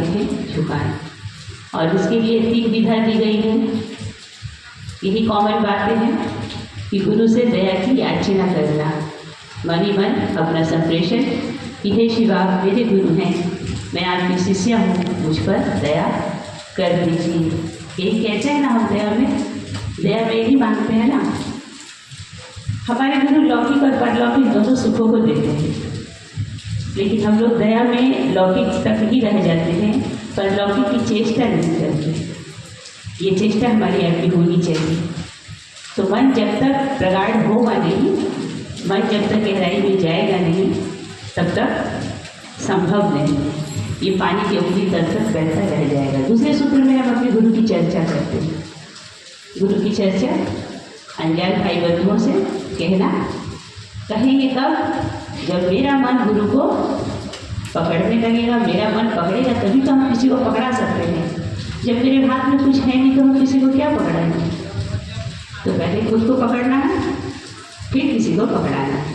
करते हैं झुकाएं। और इसके लिए 3 विधा दी गई है। यही कॉमन बातें हैं कि गुरु से दया की याचना करना, मन ही मन अपना संप्रेषण कि हे शिवा मेरे गुरु हैं, मैं आपकी शिष्या हूँ, मुझ पर दया कर दीजिए। यही कहते हैं ना हम दया में यही मांगते हैं ना। हमारे गुरु लौकिक और परलौकिक दोनों सुखों को देते हैं, लेकिन हम लोग दया में लौकिक तक ही रह जाते हैं, परलौकिक की चेष्टा नहीं करते। ये चेष्टा हमारी आपकी होनी चाहिए। तो मन जब तक प्रगाढ़ होगा नहीं, मन जब तक गहराई में जाएगा नहीं, तब तक संभव नहीं। ये पानी के ऊपरी तल तक बहता रह जाएगा। दूसरे सूत्र में हम अपने गुरु की चर्चा करते हैं। गुरु की चर्चा अनजान भाई बंधुओं से कहना, कहेंगे कब? जब मेरा मन गुरु को पकड़ने लगेगा, मेरा मन पकड़ेगा तभी तो हम किसी को पकड़ा सकते हैं। जब मेरे हाथ में कुछ है नहीं तो हम किसी को क्या पकड़ाएंगे? तो पहले खुद को पकड़ना है, फिर किसी को पकड़ाना है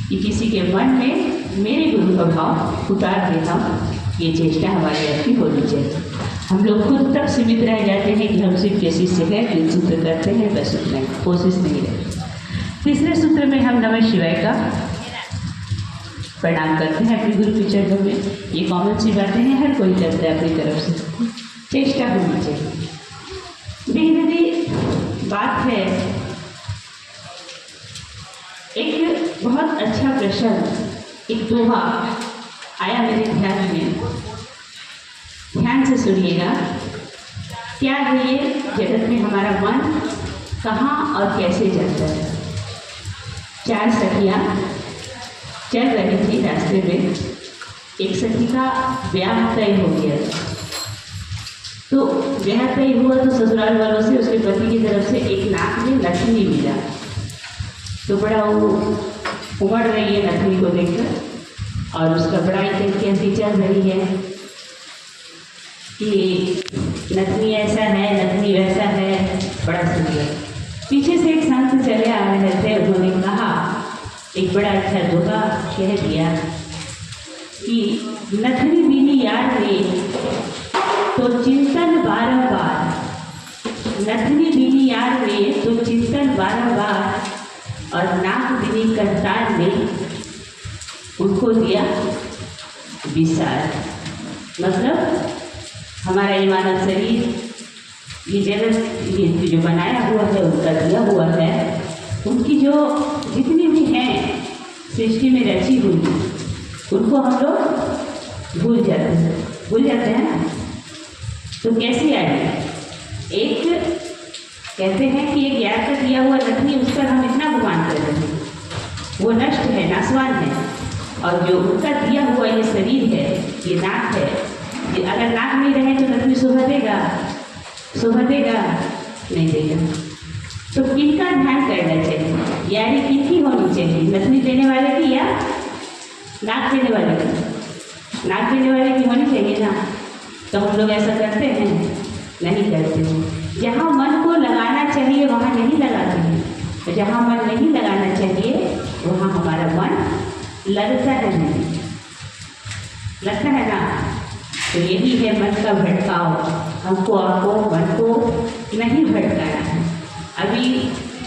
कि किसी के मन में मेरे गुरु का भाव उतार देता हूँ। ये चेष्टा हमारी आपकी होनी चाहिए। हम लोग खुद तक सीमित रह जाते हैं कि हम सिर्फ के शिष्य हैं, 3 सूत्र करते हैं, बस उतना कोशिश नहीं रहती। तीसरे सूत्र में हम नमः शिवाय का प्रणाम करते हैं अपने गुरु के चरणों में। ये कॉमन सी बातें हैं, हर कोई करता है अपनी तरफ से, चेष्टा होनी चाहिए। देखिए बात है, एक बहुत अच्छा प्रश्न, एक दोहा आया मेरे ध्यान में, ध्यान से सुनिएगा। क्या है ये जगत में हमारा मन कहाँ और कैसे जाता है? 4 सखियाँ चल रही थी रास्ते में। एक सखी का ब्याह तय हो गया, तो ब्याह तय हुआ तो ससुराल वालों से उसके पति की तरफ से एक नाक में नथनी मिला। तो बड़ा वो उमड़ रही है नथनी को देखकर, और उसका बड़ा कहती चल रही है कि नथनी ऐसा है, नथनी वैसा है, बड़ा सुंदर। पीछे से एक संत चले आ रहे थे, उन्होंने कहा, एक बड़ा अच्छा दोहा कह दिया कि नथनी बिनी यार रे तो चिंतन बारंबार, नथनी बिनी यार रे तो चिंतन बारंबार, और नाक बिनी करतार ने उनको दिया विसार। मतलब हमारा ये मानव शरीर, ये जगत, ये जो बनाया हुआ है, उनका दिया हुआ है, उनकी जो जितनी भी हैं सृष्टि में रची हुई, उनको हम लोग भूल जाते हैं ना। तो कैसे आए? एक कहते हैं कि एक यार का दिया हुआ नथनी, उस पर हम इतना गुमान कर रहे हैं, वो नष्ट है, नासवान है। और जो उनका दिया हुआ ये शरीर है, ये नाक है, ये अगर नाक नहीं रहे तो नथनी शोभा देगा? नहीं देगा। तो किनका ध्यान करना चाहिए? यारी किनकी होनी चाहिए? नथनी देने वाले की या नाक देने वाले की? नाक देने वाले की होनी चाहिए ना। तो हम लोग ऐसा करते हैं? नहीं करते हैं। जहाँ मन को लगाना चाहिए वहाँ नहीं लगाते हैं, जहाँ मन नहीं लगाना चाहिए वहाँ हमारा मन लगता है नहीं, लगता है ना। तो यही है मन का भटकाव। हमको आपको मन को नहीं भटकाना है। अभी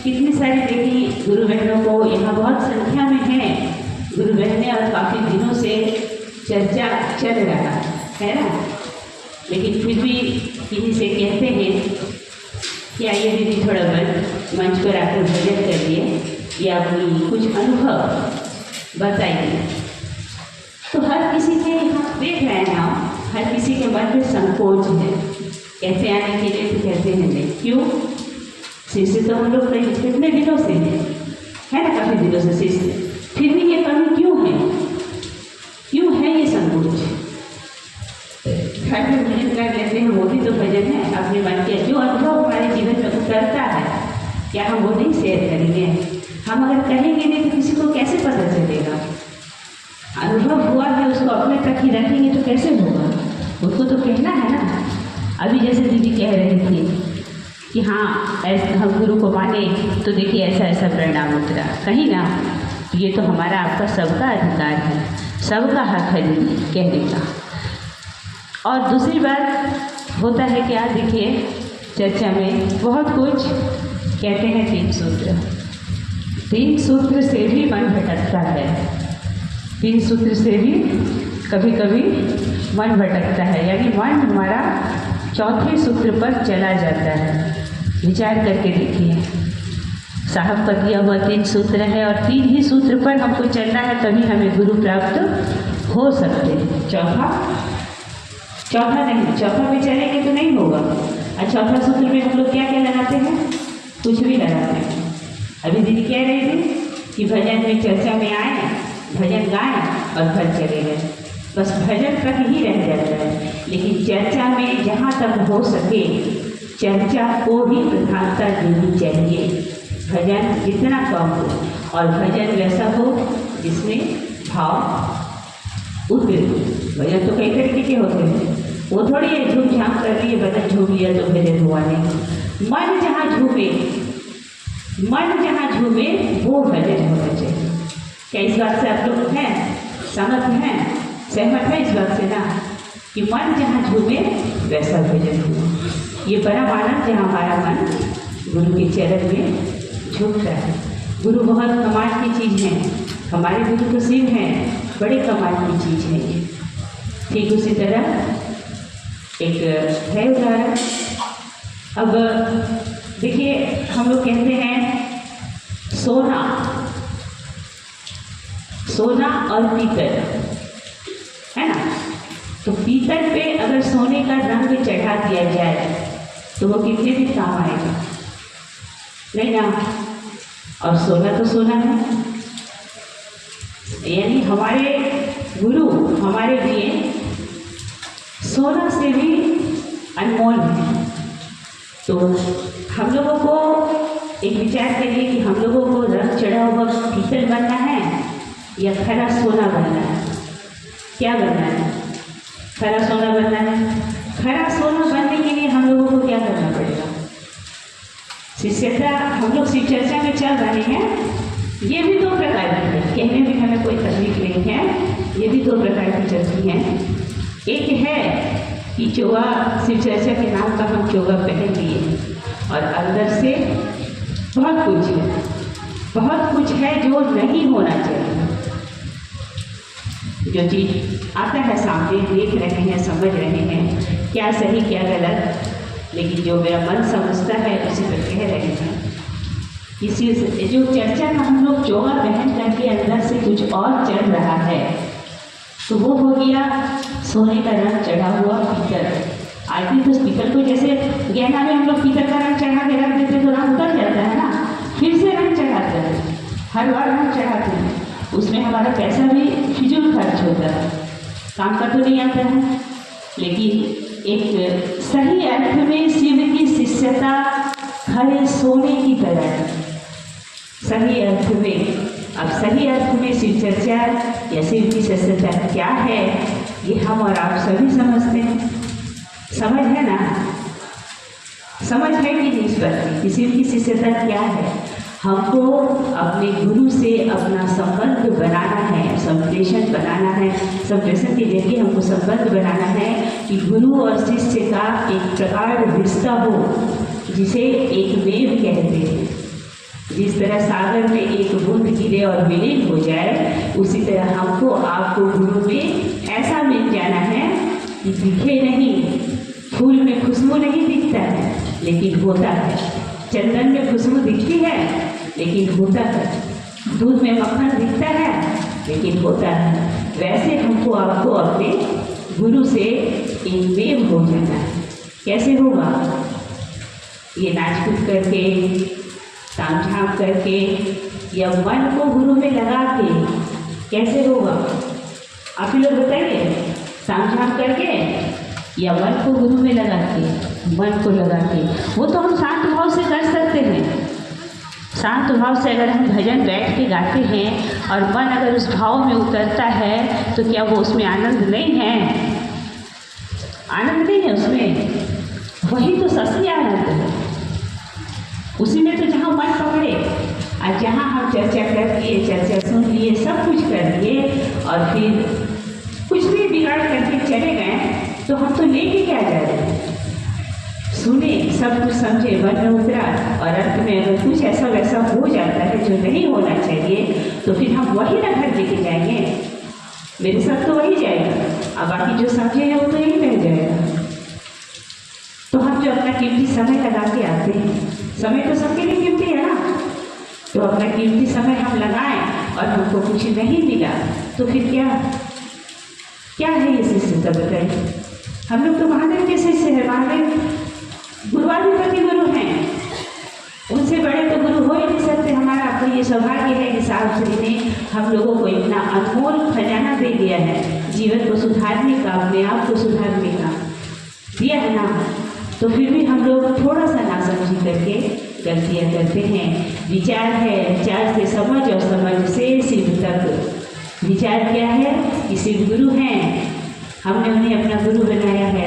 कितनी सारी देखी गुरु बहनों को, यहाँ बहुत संख्या में हैं गुरु बहनें, और काफ़ी दिनों से चर्चा चल रहा है ना। लेकिन फिर भी किसी से कहते हैं कि आइए दीदी थोड़ा मंच पर आकर भजन करिए या अपनी कुछ अनुभव बताइए। तो हर किसी के हम देख रहे हैं ना, हर किसी के मन में संकोच है, कैसे आने के लिए तो कहते हैं नहीं। क्यों? शिष्य तो हम लोग कितने दिनों से है ना, काफ़ी दिनों से शिष्य, फिर भी ये कमी क्यों है? क्यों है ये संकोच? घर में भजन कर लेते हैं, वो भी तो भजन है। अपने मन के जो अनुभव हमारे जीवन में उतरता है, क्या हम वो नहीं शेयर करेंगे? हम अगर कहेंगे नहीं तो किसी को कैसे पता चलेगा? अनुभव हुआ है उसको अपने तक ही रखेंगे तो कैसे होगा? उसको तो कहना है ना। अभी जैसे दीदी कह रही थी कि हाँ ऐसे हम गुरु को माने तो देखिए ऐसा ऐसा परिणाम उतरा, कहीं ना। ये तो हमारा आपका सबका अधिकार है, सबका हक है दीदी कहने का। और दूसरी बात होता है क्या, देखिए चर्चा में बहुत कुछ कहते हैं, 3 सूत्र। 3 सूत्र से भी मन भटकता है, 3 सूत्र से भी कभी कभी मन भटकता है, यानी मन हमारा चौथे सूत्र पर चला जाता है। विचार करके देखिए, साहब का दिया हुआ 3 सूत्र है और 3 ही सूत्र पर हमको चलना है, तभी हमें गुरु प्राप्त हो सकते हैं। चौथा नहीं, चौथा पे चलेंगे तो नहीं होगा। और चौथा सूत्र में हम लोग क्या क्या लगाते हैं, कुछ भी लगाते हैं। अभी दीदी कह रही थी कि भजन में चर्चा में आए, भजन गाएं और घर चले गए, बस भजन तक ही रह जाता है। लेकिन चर्चा में जहाँ तक हो सके चर्चा को ही प्रधानता देनी चाहिए, भजन जितना कम हो, और भजन वैसा हो जिसमें भाव उतरे। भजन तो कई तरीके के होते हैं, वो थोड़ी है झूम झाम कर लिए भजन झूम लिया तो भजन हुआ नहीं। मन जहाँ झूमे, मन जहाँ झूमे वो भजन होना चाहिए। क्या इस बात से आप लोग हैं, सहमत है इस बात से ना, कि मन जहाँ झूमे वैसा भजन हो। ये परम आनंद जहाँ हमारा मन गुरु के चरण में झुकता है। गुरु बहुत कमाल की चीज़ है, हमारे गुरु तो शिव हैं, बड़े कमाल की चीज़ है ये। ठीक उसी तरह एक है उदाहरण। अब देखिए, हम लोग कहते हैं सोना और पीतल, है ना। तो पीतल पे अगर सोने का रंग चढ़ा दिया जाए तो वो कितने दिन काम आएगा, नहीं ना। और सोना तो सोना है, यानी हमारे गुरु हमारे लिए सोना से भी अनमोल है। तो हम लोगों को एक विचार करिए कि हम लोगों को रंग चढ़ा हुआ पीतल बनना है या खरा सोना बनना है। क्या बनना है, खरा सोना बनना है। खरा सोना बनने के लिए हम लोगों को क्या करना पड़ेगा, शिष्यता। हम लोग शिव चर्चा में चल रहे हैं, ये भी 2 प्रकार की है, कहने में हमें कोई तकलीफ नहीं है। ये भी 2 प्रकार की चलती हैं। एक है कि चोगा, शिव चर्चा के नाम का हम चोगा पहन लिए और अंदर से बहुत कुछ है जो नहीं होना चाहिए। जो चीज़ आता है सामने, देख रहे हैं, समझ रहे हैं, क्या सही क्या गलत, लेकिन जो मेरा मन समझता है उसी पर कह रहे हैं। इसी जो चर्चा का हम लोग चोगा पहन करके अंदर से कुछ और चल रहा है, तो वो हो गया सोने का रंग चढ़ा हुआ पीतल। आदमी तो पीतल को जैसे गहना में हम लोग पीतल का रंग चढ़ा के रख देते तो रंग उतर जाता है ना, फिर से रंग चढ़ाते हैं, हर बार रंग चढ़ाते हैं, उसमें हमारा पैसा भी फिजूल खर्च होता है, काम का तो नहीं आता है। लेकिन एक सही अर्थ में शिव की शिष्यता खरे सोने की तरह, सही अर्थ में। अब सही अर्थ में शिव चर्चा या शिव की शिष्यता क्या है, ये हम और आप सभी समझते हैं। समझ है ना, समझ है कि नहीं इस बात की शिव की शिष्यता क्या है। हमको अपने गुरु से अपना संबंध बनाना है, संप्रेषण बनाना है। संप्रेषण के जरिए हमको संबंध बनाना है कि गुरु और शिष्य का एक प्रकार रिश्ता हो, जिसे एक वेव कहते हैं। जिस तरह सागर में एक बूंद गिरे और विलीन हो जाए, उसी तरह हमको आपको गुरु में ऐसा मिल जाना है कि दिखे नहीं, फूल में खुशबू नहीं दिखता है लेकिन होता है, चंदन में खुशबू दिखती है लेकिन होता है, दूध में मक्खन दिखता है लेकिन होता है। वैसे हमको आपको अपने गुरु से एक वेव हो जाना है। कैसे होगा, ये नाच कूद करके, ताम झाम करके, या मन को गुरु में लगा के। कैसे होगा आप ही लोग बताइए, ताम झाम करके या मन को गुरु में लगा के, मन को लगा के। वो तो हम शांत भाव से कर सकते हैं। शांत भाव से अगर हम भजन बैठ के गाते हैं और मन अगर उस भाव में उतरता है तो क्या वो उसमें आनंद नहीं है, आनंद नहीं है उसमें, वही तो सच्ची आनंद है। उसी में तो जहाँ मन पकड़े और जहाँ हम चर्चा कर लिए, चर्चा सुन लिए, सब कुछ कर लिए और फिर कुछ भी बिगाड़ करके चले गए तो हम तो लेके क्या जा रहे हैं? सुने, सब कुछ समझे, मन में उतरा, और अंत में अगर कुछ ऐसा वैसा हो जाता है जो नहीं होना चाहिए, तो फिर हम वही ना घर लेके जाएंगे। मेरे साथ तो वही जाएगा, अब बाकी जो समझे हैं वो तो यही रह जाएगा। तो हम जो अपना कीमती समय लगा के आते हैं, समय तो सबके लिए कीमती है ना, तो अपना कीमती समय हम लगाएं और हमको कुछ नहीं मिला तो फिर क्या है ये शिष्यता? बताइए। हम लोग तो महादेव के शिष्य है, महादेव गुरुवाधिपति गुरु हैं, उनसे बड़े तो गुरु हो ही नहीं सकते। हमारा आपको ये सौभाग्य है कि साहब श्री ने हम लोगों को इतना अनमोल खजाना दे दिया है, जीवन को सुधारने का, अपने आप को सुधारने का दिया है ना। तो फिर भी हम लोग थोड़ा सा नासमझी करके गलतियाँ करते हैं। विचार है, विचार से समझ और समझ से शिव तक। विचार क्या है कि शिव गुरु हैं, हमने उन्हें अपना गुरु बनाया है,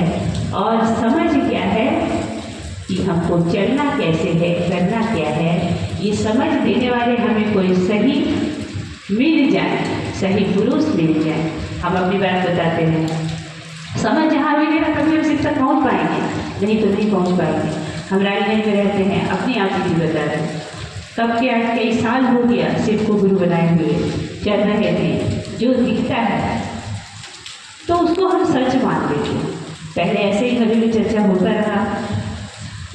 और समझ क्या है कि हमको चलना कैसे है, करना क्या है। ये समझ देने वाले हमें कोई सही मिल जाए, सही पुरुष मिल जाए। हम अपनी बात बताते हैं, समझ जहाँ मिलेगा कभी हम शिव तक पहुँच पाएंगे, नहीं तो नहीं पहुँच पाएंगे। हम रानीगंज में रहते हैं, अपनी आप ही बता रहे हैं, कब के 8 कई साल हो गया शिव को गुरु बनाए हुए चल रहे थे। जो दिखता है तो उसको हम सच मान लेते हैं। पहले ऐसे ही घरेलू चर्चा होता रहा,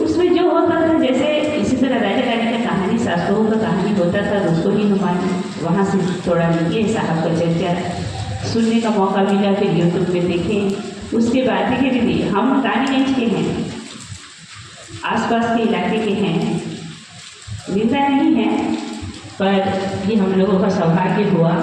उसमें जो होता था, जैसे इसी तरह राजा रानी का कहानी, सासुओं का कहानी होता था, उसको ही हम माने। वहाँ से थोड़ा निकले, साहब का चर्चा सुनने का मौका मिला, फिर यूट्यूब में देखें। उसके बाद धीरे धीरे हम रानीगंज के हैं, आसपास के इलाके के हैं, निंदा नहीं है, पर ये हम लोगों का सौभाग्य हुआ